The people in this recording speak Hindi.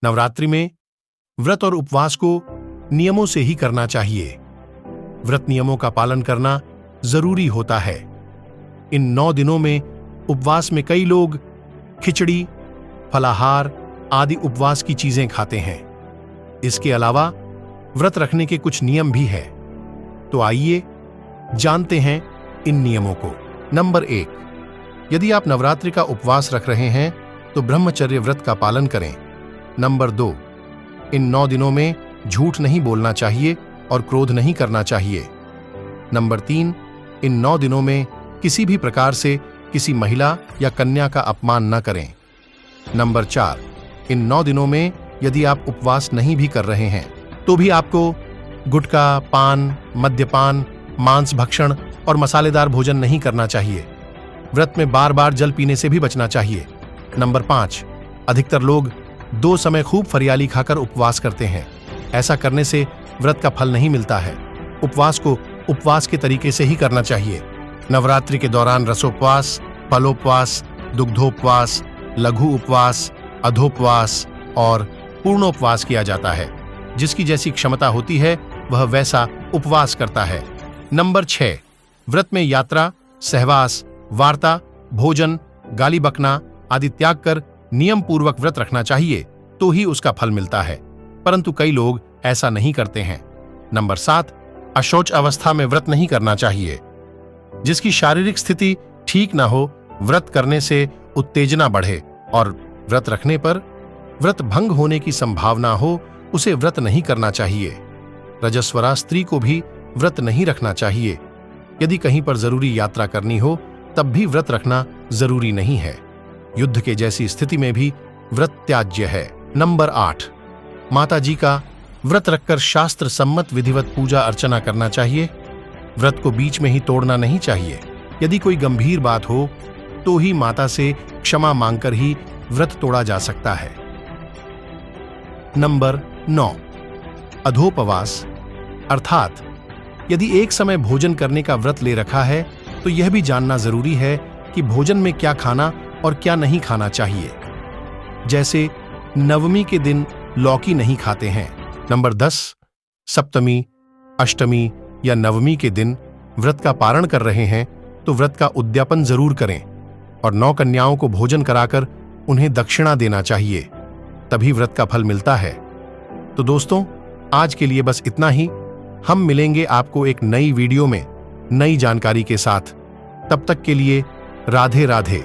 नवरात्रि में व्रत और उपवास को नियमों से ही करना चाहिए। व्रत नियमों का पालन करना जरूरी होता है। इन 9 दिनों में उपवास में कई लोग खिचड़ी, फलाहार आदि उपवास की चीजें खाते हैं। इसके अलावा व्रत रखने के कुछ नियम भी हैं। तो आइए जानते हैं इन नियमों को। नंबर 1, यदि आप नवरात्रि का उपवास रख रहे हैं तो ब्रह्मचर्य व्रत का पालन करें। नंबर 2, इन 9 दिनों में झूठ नहीं बोलना चाहिए और क्रोध नहीं करना चाहिए। नंबर 3, इन 9 दिनों में किसी भी प्रकार से किसी महिला या कन्या का अपमान न करें। नंबर 4, इन 9 दिनों में यदि आप उपवास नहीं भी कर रहे हैं तो भी आपको गुटखा, पान, मद्यपान, मांस भक्षण और मसालेदार भोजन नहीं करना चाहिए। व्रत में बार बार जल पीने से भी बचना चाहिए। नंबर 5, अधिकतर लोग 2 समय खूब फरियाली खाकर उपवास करते हैं। ऐसा करने से व्रत का फल नहीं मिलता है। उपवास को उपवास के तरीके से ही करना चाहिए। नवरात्रि के दौरान रसोपवास, फलोपवास, दुग्धोपवास, लघु उपवास, अधोपवास और पूर्णोपवास किया जाता है। जिसकी जैसी क्षमता होती है वह वैसा उपवास करता है। नंबर 6, व्रत में यात्रा, सहवास, वार्ता, भोजन, गाली बकना आदि त्याग कर नियम पूर्वक व्रत रखना चाहिए तो ही उसका फल मिलता है, परंतु कई लोग ऐसा नहीं करते हैं। नंबर 7, अशौच अवस्था में व्रत नहीं करना चाहिए। जिसकी शारीरिक स्थिति ठीक ना हो, व्रत करने से उत्तेजना बढ़े और व्रत रखने पर व्रत भंग होने की संभावना हो, उसे व्रत नहीं करना चाहिए। रजस्वला स्त्री को भी व्रत नहीं रखना चाहिए। यदि कहीं पर जरूरी यात्रा करनी हो तब भी व्रत रखना जरूरी नहीं है। युद्ध के जैसी स्थिति में भी व्रत त्याज्य है। नंबर 8, माता जी का व्रत रखकर शास्त्र सम्मत विधिवत पूजा अर्चना करना चाहिए। व्रत को बीच में ही तोड़ना नहीं चाहिए। यदि कोई गंभीर बात हो तो ही माता से क्षमा मांगकर ही व्रत तोड़ा जा सकता है। नंबर 9, अधोपवास, अर्थात यदि एक समय भोजन करने का व्रत ले रखा है तो यह भी जानना जरूरी है कि भोजन में क्या खाना और क्या नहीं खाना चाहिए। जैसे नवमी के दिन लौकी नहीं खाते हैं। नंबर 10, सप्तमी, अष्टमी या नवमी के दिन व्रत का पारण कर रहे हैं तो व्रत का उद्यापन जरूर करें और 9 कन्याओं को भोजन कराकर उन्हें दक्षिणा देना चाहिए, तभी व्रत का फल मिलता है। तो दोस्तों, आज के लिए बस इतना ही। हम मिलेंगे आपको एक नई वीडियो में नई जानकारी के साथ। तब तक के लिए राधे राधे।